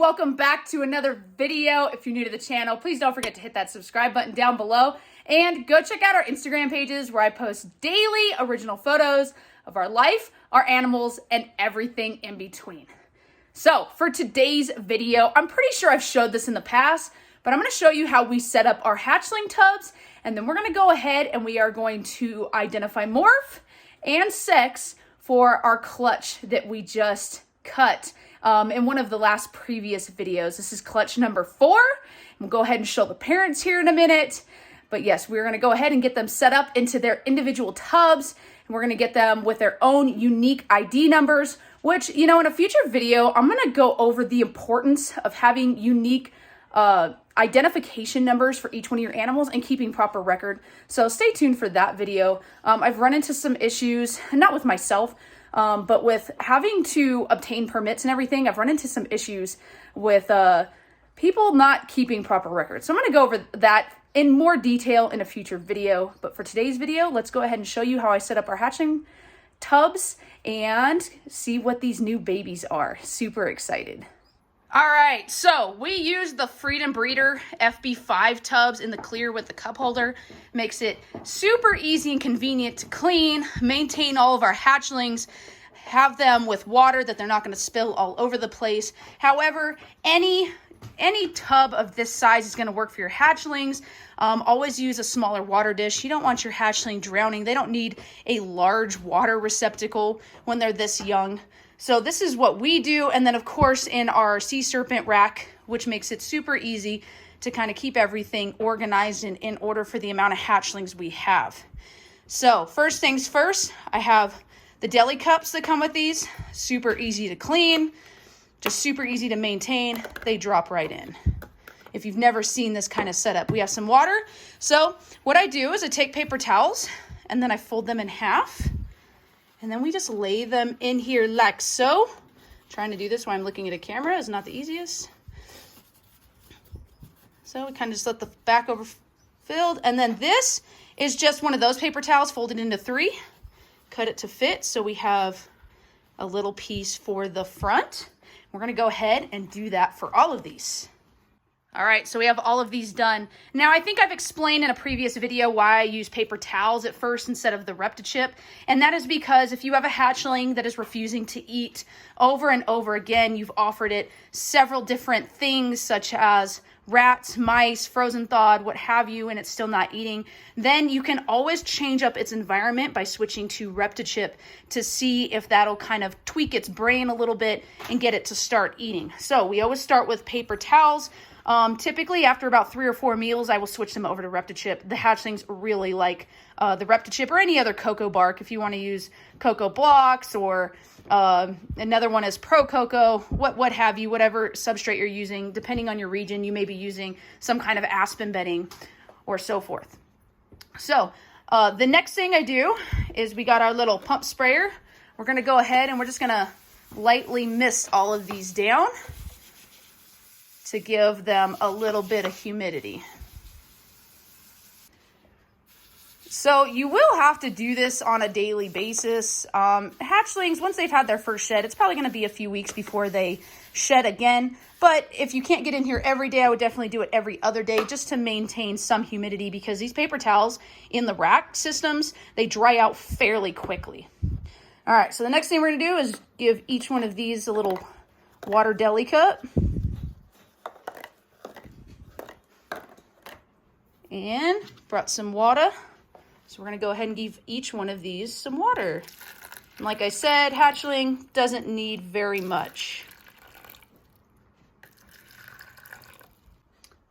welcome back to another video. If you're new to the channel, please don't forget to hit that subscribe button down below and go check out our Instagram pages where I post daily original photos of our life, our animals, and everything in between. So for today's video, I'm pretty sure I've showed this in the past, but I'm going to show you how we set up our hatchling tubs, and then we're going to go ahead and we are going to identify morph and sex for our clutch that we just cut in one of the last previous videos. This is clutch number 4. We'll go ahead and show the parents here in a minute. But yes, we're going to go ahead and get them set up into their individual tubs, and we're going to get them with their own unique ID numbers, which, you know, in a future video, I'm going to go over the importance of having unique identification numbers for each one of your animals and keeping proper record. So stay tuned for that video. I've run into some issues, not with myself, but with having to obtain permits and everything. I've run into some issues with people not keeping proper records. So I'm going to go over that in more detail in a future video. But for today's video, let's go ahead and show you how I set up our hatching tubs and see what these new babies are. Super excited. All right, so we use the Freedom Breeder FB5 tubs in the clear with the cup holder. Makes it super easy and convenient to clean, maintain all of our hatchlings, have them with water that they're not going to spill all over the place. However, any tub of this size is going to work for your hatchlings. Always use a smaller water dish. You don't want your hatchling drowning. They don't need a large water receptacle when they're this young. So this is what we do. And then of course in our sea serpent rack, which makes it super easy to kind of keep everything organized and in order for the amount of hatchlings we have. So first things first, I have the Deli Cups that come with these. Super easy to clean, just super easy to maintain. They drop right in. If you've never seen this kind of setup, we have some water. So what I do is I take paper towels and then I fold them in half. And then we just lay them in here like so. Trying to do this while I'm looking at a camera is not the easiest. So we kind of just let the back over filled. And then this is just one of those paper towels folded into 3. Cut it to fit so we have a little piece for the front. We're going to go ahead and do that for all of these. All right, so we have all of these done. Now, I think I've explained in a previous video why I use paper towels at first instead of the Reptile, and that is because if you have a hatchling that is refusing to eat over and over again, you've offered it several different things such as rats, mice, frozen thawed, what have you, and it's still not eating, then you can always change up its environment by switching to Reptile to see if that'll kind of tweak its brain a little bit and get it to start eating. So we always start with paper towels. Typically after about 3 or 4 meals, I will switch them over to Reptile. The hatchlings really like the Reptile or any other cocoa bark. If you want to use cocoa blocks or another one is Pro Cocoa, what have you, whatever substrate you're using, depending on your region, you may be using some kind of aspen bedding or so forth. So the next thing I do is we got our little pump sprayer. We're going to go ahead and we're just going to lightly mist all of these down to give them a little bit of humidity. So you will have to do this on a daily basis. Hatchlings, once they've had their first shed, it's probably going to be a few weeks before they shed again. But if you can't get in here every day, I would definitely do it every other day just to maintain some humidity, because these paper towels in the rack systems, they dry out fairly quickly. All right, so the next thing we're going to do is give each one of these a little water deli cup. And brought some water. So we're going to go ahead and give each one of these some water. And like I said, hatchling doesn't need very much.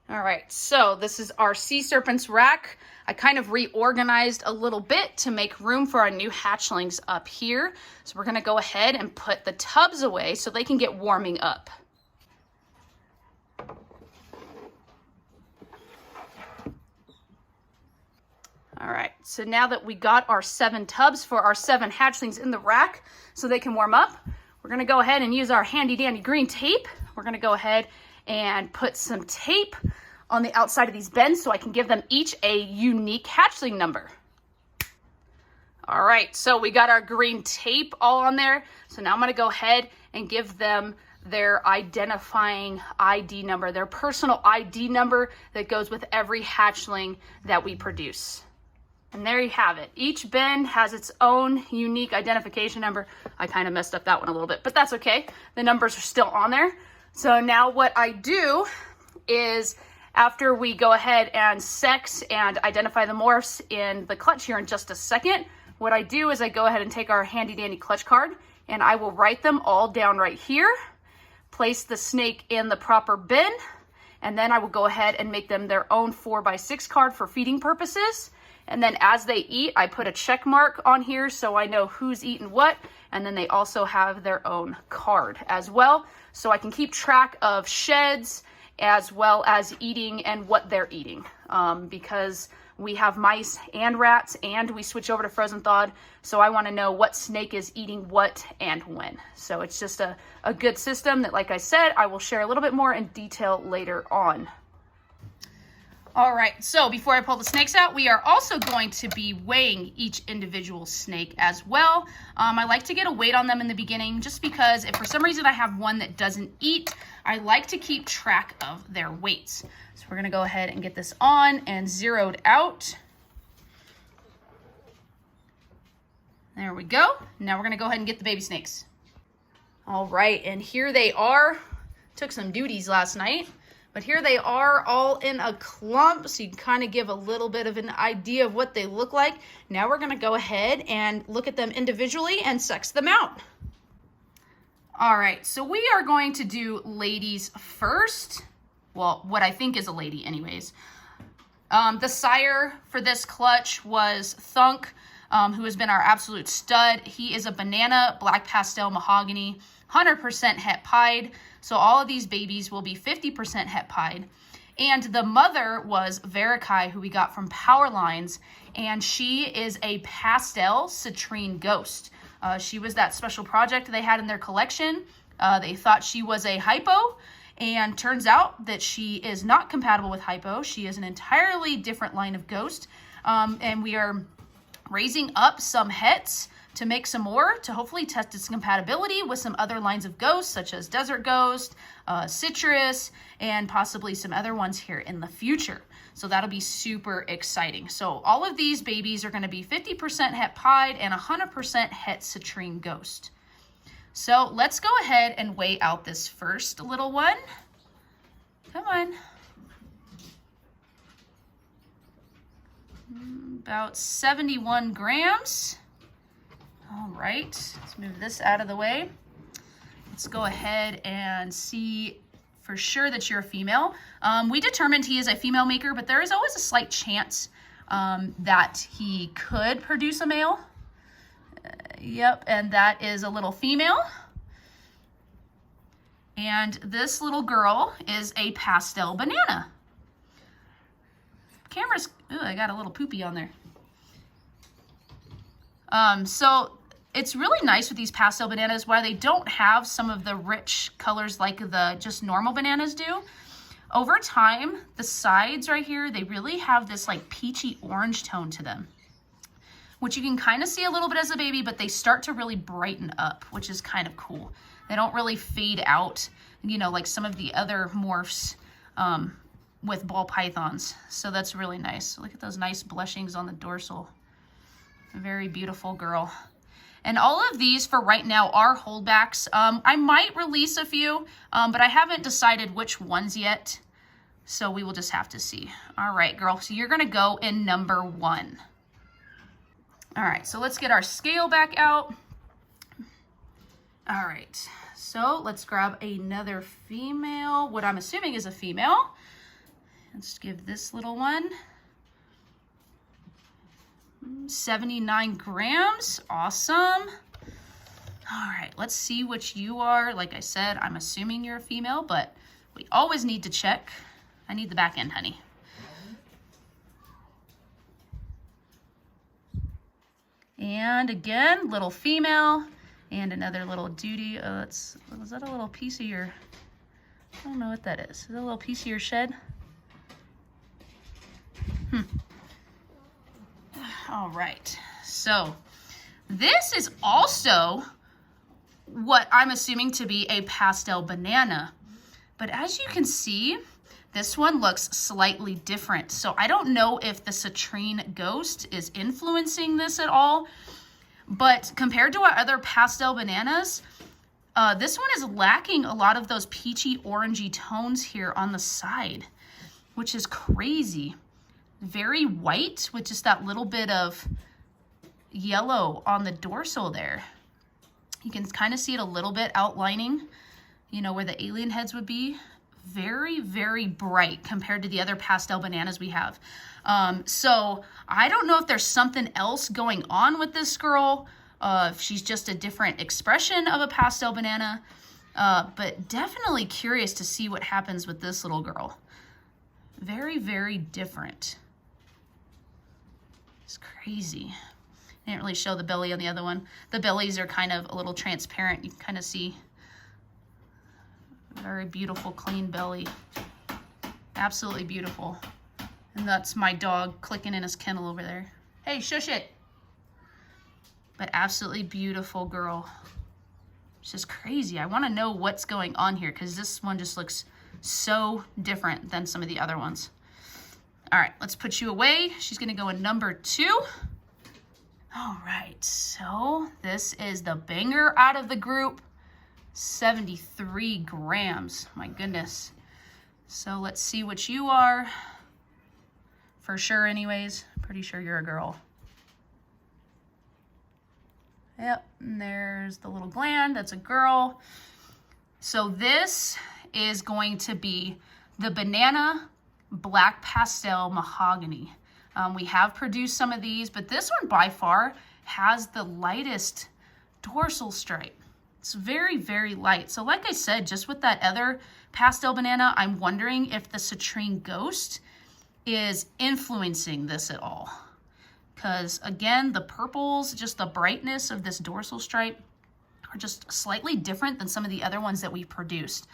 All right, so this is our sea serpents rack. I kind of reorganized a little bit to make room for our new hatchlings up here. So we're going to go ahead and put the tubs away so they can get warming up. All right, so now that we got our 7 tubs for our 7 hatchlings in the rack so they can warm up, we're gonna go ahead and use our handy dandy green tape. We're gonna go ahead and put some tape on the outside of these bends so I can give them each a unique hatchling number. All right, so we got our green tape all on there. So now I'm gonna go ahead and give them their identifying ID number, their personal ID number that goes with every hatchling that we produce. And there you have it. Each bin has its own unique identification number. I kind of messed up that one a little bit, but that's okay. The numbers are still on there. So now what I do is, after we go ahead and sex and identify the morphs in the clutch here in just a second, what I do is I go ahead and take our handy dandy clutch card and I will write them all down right here, place the snake in the proper bin, and then I will go ahead and make them their own 4x6 card for feeding purposes. And then as they eat, I put a check mark on here so I know who's eaten what. And then they also have their own card as well, so I can keep track of sheds as well as eating and what they're eating. Because we have mice and rats and we switch over to frozen thawed, so I want to know what snake is eating what and when. So it's just a good system that, like I said, I will share a little bit more in detail later on. All right, so before I pull the snakes out, we are also going to be weighing each individual snake as well. I like to get a weight on them in the beginning just because if for some reason I have one that doesn't eat, I like to keep track of their weights. So we're gonna go ahead and get this on and zeroed out. There we go. Now we're gonna go ahead and get the baby snakes. All right, and here they are. Took some duties last night. But here they are all in a clump, so you can kind of give a little bit of an idea of what they look like. Now we're going to go ahead and look at them individually and sex them out. All right, so we are going to do ladies first. Well, what I think is a lady anyways. The sire for this clutch was Thunk, who has been our absolute stud. He is a banana, black pastel mahogany, 100% het pied. So all of these babies will be 50% het pied. And the mother was Verikai, who we got from Power Lines, and she is a pastel citrine ghost. She was that special project they had in their collection. They thought she was a hypo, and turns out that she is not compatible with hypo. She is an entirely different line of ghost. And we are raising up some hets to make some more to hopefully test its compatibility with some other lines of ghosts, such as Desert Ghost, Citrus, and possibly some other ones here in the future. So that'll be super exciting. So all of these babies are going to be 50% het pied and 100% het citrine ghost. So let's go ahead and weigh out this first little one. Come on. About 71 grams. All right, let's move this out of the way. Let's go ahead and see for sure that you're a female. We determined he is a female maker, but there is always a slight chance that he could produce a male. Yep, and that is a little female. And this little girl is a pastel banana. Camera's, ooh, I got a little poopy on there. So it's really nice with these pastel bananas where they don't have some of the rich colors like the just normal bananas do. Over time, the sides right here, they really have this like peachy orange tone to them, which you can kind of see a little bit as a baby, but they start to really brighten up, which is kind of cool. They don't really fade out, you know, like some of the other morphs with ball pythons. So that's really nice. Look at those nice blushings on the dorsal. A very beautiful girl. And all of these for right now are holdbacks. I might release a few, but I haven't decided which ones yet. So we will just have to see. All right, girl. So you're going to go in number 1. All right, so let's get our scale back out. All right, so let's grab another female, what I'm assuming is a female. Let's give this little one 79 grams. Awesome. All right, let's see which you are. Like I said, I'm assuming you're a female, but we always need to check. I need the back end, honey. And again, little female and another little duty. Was that a little piece of your, I don't know what that is. Is that a little piece of your shed? All right, so this is also what I'm assuming to be a Pastel Banana. But as you can see, this one looks slightly different. So I don't know if the citrine ghost is influencing this at all, but compared to our other Pastel Bananas, this one is lacking a lot of those peachy orangey tones here on the side, which is crazy. Very white with just that little bit of yellow on the dorsal there. You can kind of see it a little bit outlining, you know, where the alien heads would be. Very, very bright compared to the other Pastel Bananas we have. So I don't know if there's something else going on with this girl, if she's just a different expression of a Pastel Banana, but definitely curious to see what happens with this little girl. Very, very different. It's crazy. I didn't really show the belly on the other one. The bellies are kind of a little transparent. You can kind of see. Very beautiful, clean belly. Absolutely beautiful. And that's my dog clicking in his kennel over there. Hey, shush it. But absolutely beautiful girl. It's just crazy. I want to know what's going on here because this one just looks so different than some of the other ones. All right, let's put you away. She's going to go in number 2. All right, so this is the banger out of the group. 73 grams. My goodness. So let's see what you are. For sure, anyways. Pretty sure you're a girl. Yep, and there's the little gland. That's a girl. So this is going to be the Banana Black Pastel Mahogany. We have produced some of these, but this one by far has the lightest dorsal stripe. It's very, very light. So like I said, just with that other Pastel Banana, I'm wondering if the citrine ghost is influencing this at all. Because again, the purples, just the brightness of this dorsal stripe are just slightly different than some of the other ones that we've produced.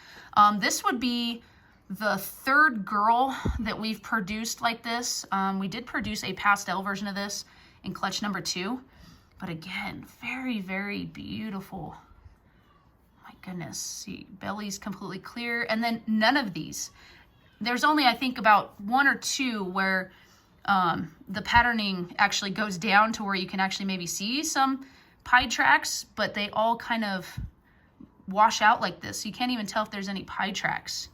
This would be the 3rd girl that we've produced like this. We did produce a pastel version of this in clutch number 2, but again, very, very beautiful. My goodness, see, belly's completely clear, and then none of these. There's only, I think, about 1 or 2 where the patterning actually goes down to where you can actually maybe see some pied tracks, but they all kind of wash out like this. You can't even tell if there's any pied tracks.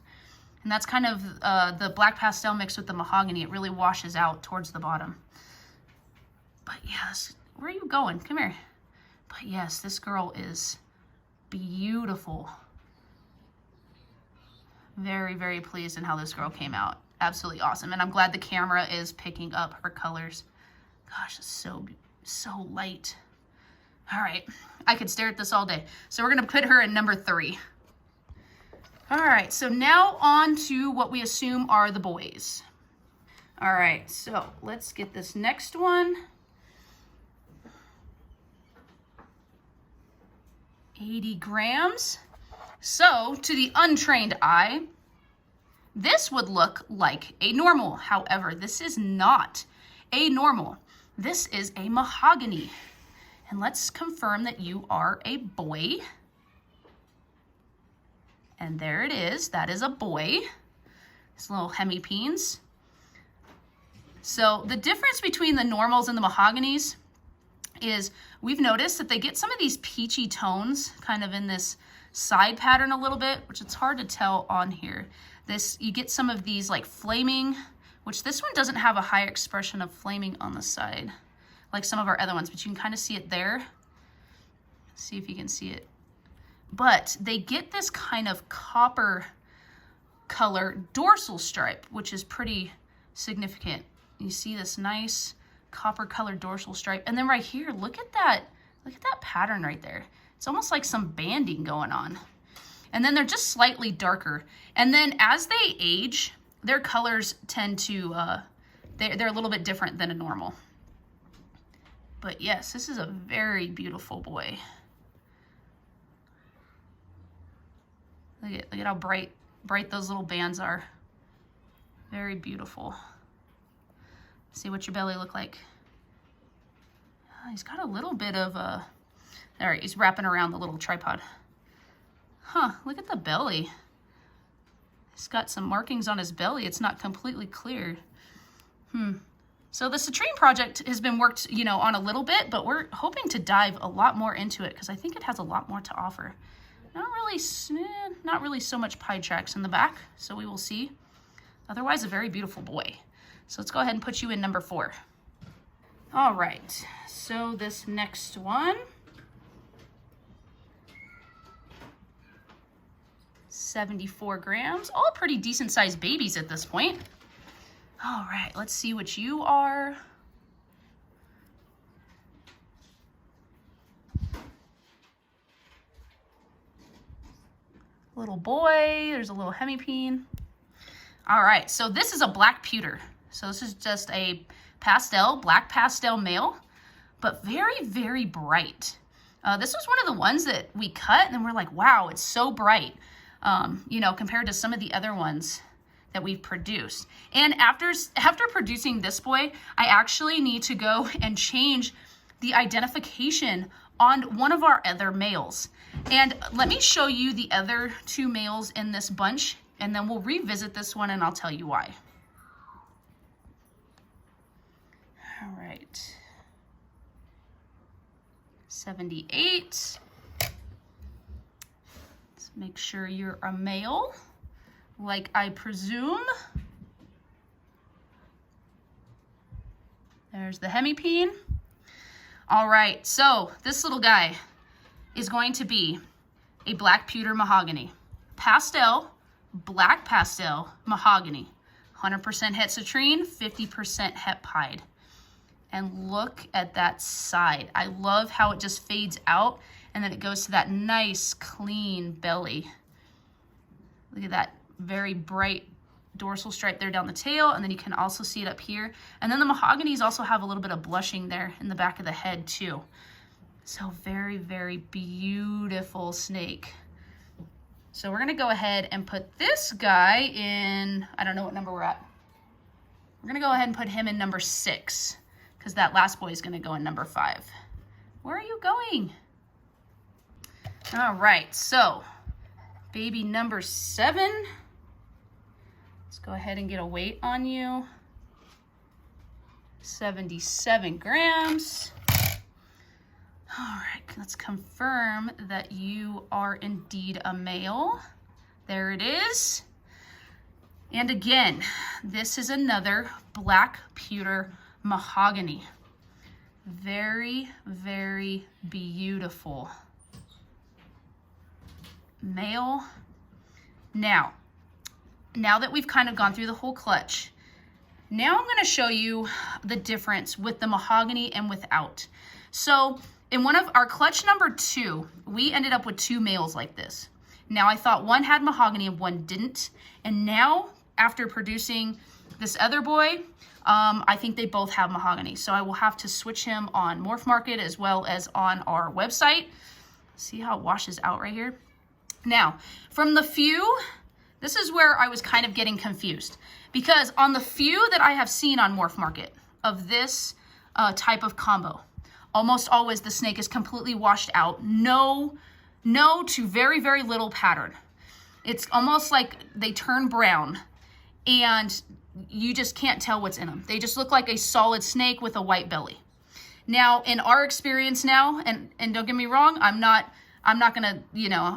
And that's kind of the black pastel mixed with the mahogany. It really washes out towards the bottom. But yes, where are you going? Come here. But yes, this girl is beautiful. Very, very pleased in how this girl came out. Absolutely awesome. And I'm glad the camera is picking up her colors. Gosh, it's so light. All right, I could stare at this all day. So we're gonna put her in number 3. All right, so now on to what we assume are the boys. All right, so let's get this next one. 80 grams. So to the untrained eye, this would look like a normal. However, this is not a normal. This is a mahogany. And let's confirm that you are a boy. And there it is. That is a boy. His little hemipenes. So the difference between the normals and the mahoganies is we've noticed that they get some of these peachy tones kind of in this side pattern a little bit, which it's hard to tell on here. You get some of these like flaming, which this one doesn't have a high expression of flaming on the side like some of our other ones, but you can kind of see it there. See if you can see it. But they get this kind of copper color dorsal stripe, which is pretty significant. You see this nice copper colored dorsal stripe. And then right here, look at that pattern right there. It's almost like some banding going on. And then they're just slightly darker. And then as they age, their colors tend to, they're a little bit different than a normal. But yes, this is a very beautiful boy. Look at how bright those little bands are. Very beautiful. See what your belly look like. He's got a little bit of a All right, he's wrapping around the little tripod. Huh, look at the belly. He's got some markings on his belly. It's not completely clear. So the citrine project has been worked, you know, on a little bit, but we're hoping to dive a lot more into it because I think it has a lot more to offer. Not really so much pie tracks in the back, so we will see. Otherwise, a very beautiful boy. So let's go ahead and put you in number 4. All right, so this next one, 74 grams, all pretty decent sized babies at this point. All right, let's see what you are. Little boy, there's a little hemipene. All right, so this is a black pewter. So this is just a black pastel male, but very, very bright. This was one of the ones that we cut and then we're like, wow, it's so bright, you know, compared to some of the other ones that we've produced. And after producing this boy, I actually need to go and change the identification on one of our other males. And let me show you the other 2 males in this bunch, and then we'll revisit this one and I'll tell you why. All right. 78. Let's make sure you're a male, like I presume. There's the hemipene. All right, so this little guy is going to be a black pewter mahogany. Pastel, black pastel mahogany. 100% het citrine, 50% het pied. And look at that side. I love how it just fades out and then it goes to that nice clean belly. Look at that very bright dorsal stripe there down the tail, and then you can also see it up here. And then the mahoganies also have a little bit of blushing there in the back of the head too. So very, very beautiful snake. So we're gonna go ahead and put this guy in, I don't know what number we're at. We're gonna go ahead and put him in number 6 because that last boy is gonna go in number 5. Where are you going? All right, so baby number 7. Let's go ahead and get a weight on you. 77 grams. All right, let's confirm that you are indeed a male. There it is. And again, this is another black pewter mahogany. Very, very beautiful male. Now that we've kind of gone through the whole clutch, now I'm going to show you the difference with the mahogany and without. So in one of our clutch number 2, we ended up with 2 males like this. Now I thought one had mahogany and one didn't. And now after producing this other boy, I think they both have mahogany. So I will have to switch him on Morph Market as well as on our website. See how it washes out right here? Now, from the few, this is where I was kind of getting confused, because on the few that I have seen on Morph Market of this type of combo, almost always the snake is completely washed out. No to very, very little pattern. It's almost like they turn brown and you just can't tell what's in them. They just look like a solid snake with a white belly. Now, in our experience now, and don't get me wrong, I'm not gonna,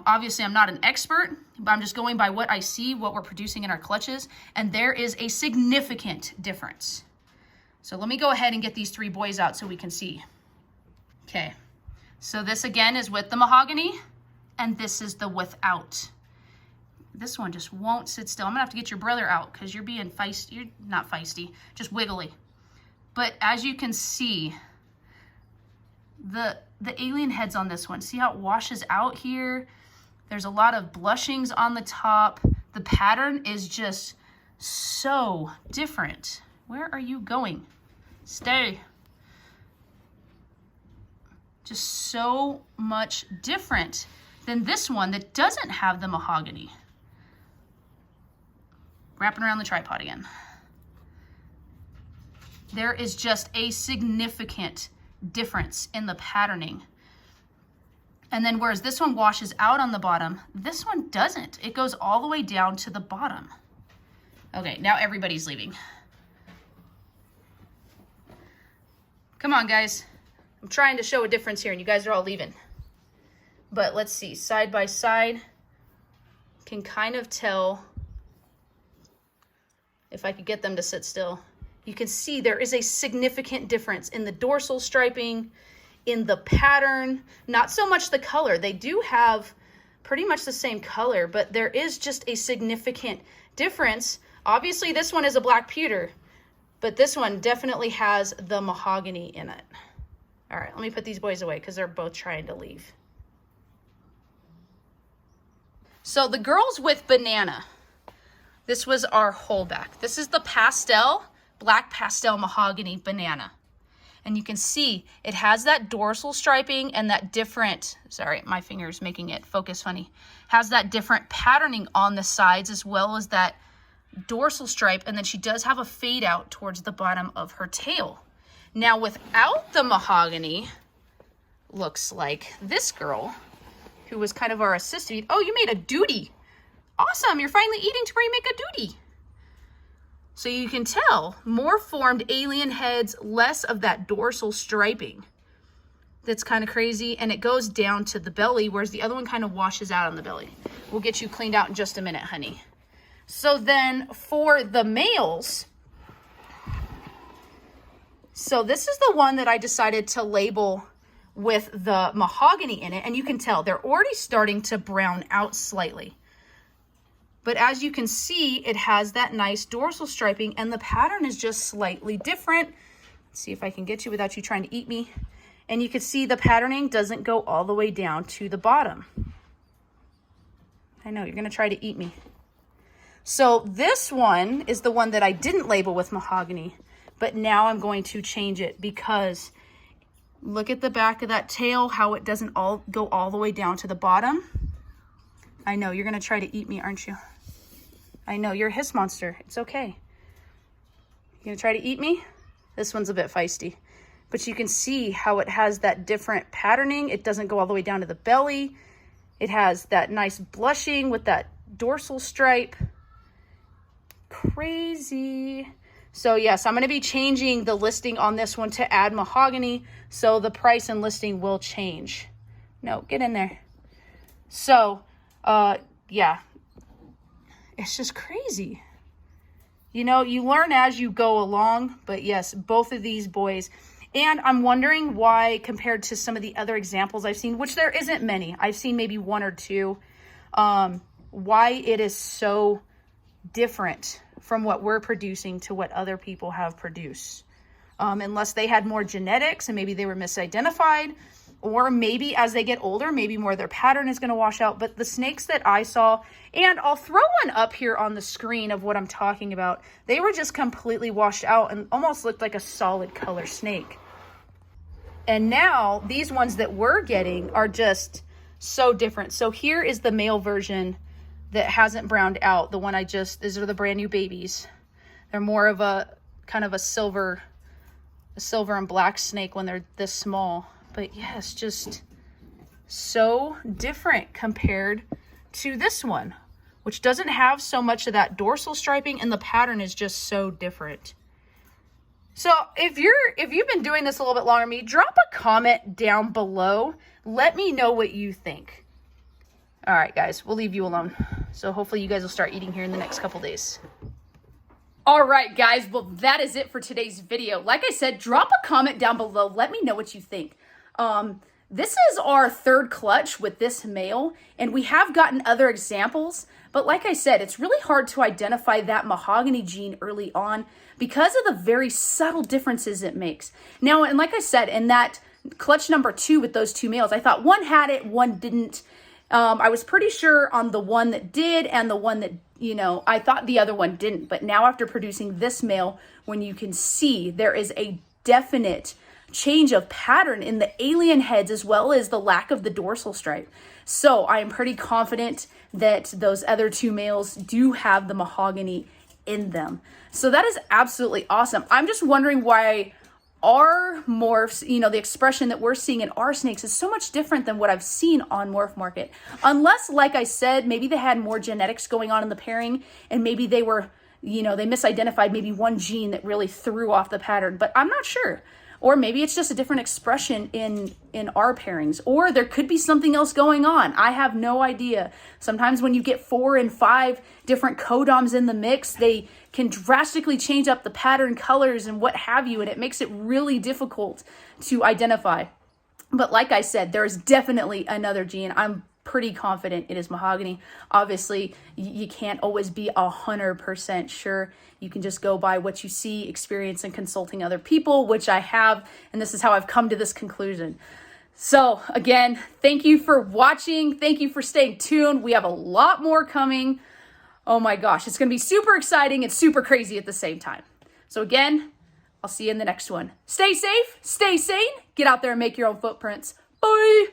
obviously I'm not an expert, but I'm just going by what I see, what we're producing in our clutches, and there is a significant difference. So let me go ahead and get these 3 boys out so we can see. Okay, so this again is with the mahogany, and this is the without. This one just won't sit still. I'm gonna have to get your brother out because you're being feisty. You're not feisty, just wiggly. But as you can see, the alien heads on this one, see how it washes out here? There's a lot of blushings on the top. The pattern is just so different. Where are you going? Stay. Just so much different than this one that doesn't have the mahogany. Wrapping around the tripod again. There is just a significant difference in the patterning. And then whereas this one washes out on the bottom, this one doesn't. It goes all the way down to the bottom. Okay, now everybody's leaving. Come on, guys. I'm trying to show a difference here, and you guys are all leaving. But let's see, side by side, can kind of tell, if I could get them to sit still, you can see there is a significant difference in the dorsal striping, in the pattern, not so much the color. They do have pretty much the same color, but there is just a significant difference. Obviously, this one is a black pewter, but this one definitely has the mahogany in it. All right, let me put these boys away because they're both trying to leave. So the girls with banana, this was our holdback. This is the pastel, black pastel mahogany banana. And you can see it has that dorsal striping and that different, sorry, my finger's making it focus funny, has that different patterning on the sides as well as that dorsal stripe. And then she does have a fade out towards the bottom of her tail. Now without the mahogany, looks like this girl, who was kind of our assistant. Oh, you made a duty. Awesome, you're finally eating to where you make a duty. So you can tell, more formed alien heads, less of that dorsal striping. That's kind of crazy. And it goes down to the belly, whereas the other one kind of washes out on the belly. We'll get you cleaned out in just a minute, honey. So then for the males, so this is the one that I decided to label with the mahogany in it. And you can tell they're already starting to brown out slightly. But as you can see, it has that nice dorsal striping and the pattern is just slightly different. Let's see if I can get you without you trying to eat me. And you can see the patterning doesn't go all the way down to the bottom. I know, you're gonna try to eat me. So this one is the one that I didn't label with mahogany, but now I'm going to change it because look at the back of that tail, how it doesn't go all the way down to the bottom. I know, you're gonna try to eat me, aren't you? I know, you're a hiss monster. It's okay. You gonna try to eat me? This one's a bit feisty. But you can see how it has that different patterning. It doesn't go all the way down to the belly. It has that nice blushing with that dorsal stripe. Crazy. So yes, I'm gonna be changing the listing on this one to add mahogany, so the price and listing will change. No, get in there. So, yeah, it's just crazy. You know, you learn as you go along, but yes, both of these boys. And I'm wondering why, compared to some of the other examples I've seen, which there isn't many, I've seen maybe one or two, why it is so different from what we're producing to what other people have produced. Unless they had more genetics and maybe they were misidentified, or maybe as they get older, maybe more of their pattern is going to wash out. But the snakes that I saw, and I'll throw one up here on the screen of what I'm talking about, they were just completely washed out and almost looked like a solid color snake. And now these ones that we're getting are just so different. So here is the male version that hasn't browned out. The one these are the brand new babies. They're more of a kind of a silver and black snake when they're this small. But yes, just so different compared to this one, which doesn't have so much of that dorsal striping, and the pattern is just so different. So if you've been doing this a little bit longer than me, drop a comment down below. Let me know what you think. All right, guys, we'll leave you alone. So hopefully you guys will start eating here in the next couple days. All right, guys, well, that is it for today's video. Like I said, drop a comment down below. Let me know what you think. This is our third clutch with this male, and we have gotten other examples, but like I said, it's really hard to identify that mahogany gene early on because of the very subtle differences it makes. Now, and like I said, in that clutch number 2 with those two males, I thought one had it, one didn't. I was pretty sure on the one that did and the one that, I thought the other one didn't. But now after producing this male, when you can see there is a definite change of pattern in the alien heads as well as the lack of the dorsal stripe. So I am pretty confident that those other two males do have the mahogany in them. So that is absolutely awesome. I'm just wondering why our morphs, you know, the expression that we're seeing in our snakes is so much different than what I've seen on Morph Market. Unless, like I said, maybe they had more genetics going on in the pairing, and maybe they were, you know, they misidentified maybe one gene that really threw off the pattern, but I'm not sure. Or maybe it's just a different expression in our pairings, or there could be something else going on. I have no idea. Sometimes when you get 4 and 5 different codoms in the mix, they can drastically change up the pattern colors and what have you, and it makes it really difficult to identify. But like I said, there's definitely another gene. I'm pretty confident it is Mahogany. Obviously, you can't always be 100% sure. You can just go by what you see, experience, and consulting other people, which I have, and this is how I've come to this conclusion. So again, thank you for watching. Thank you for staying tuned. We have a lot more coming. Oh my gosh, it's going to be super exciting and super crazy at the same time. So again, I'll see you in the next one. Stay safe, stay sane, get out there and make your own footprints. Bye.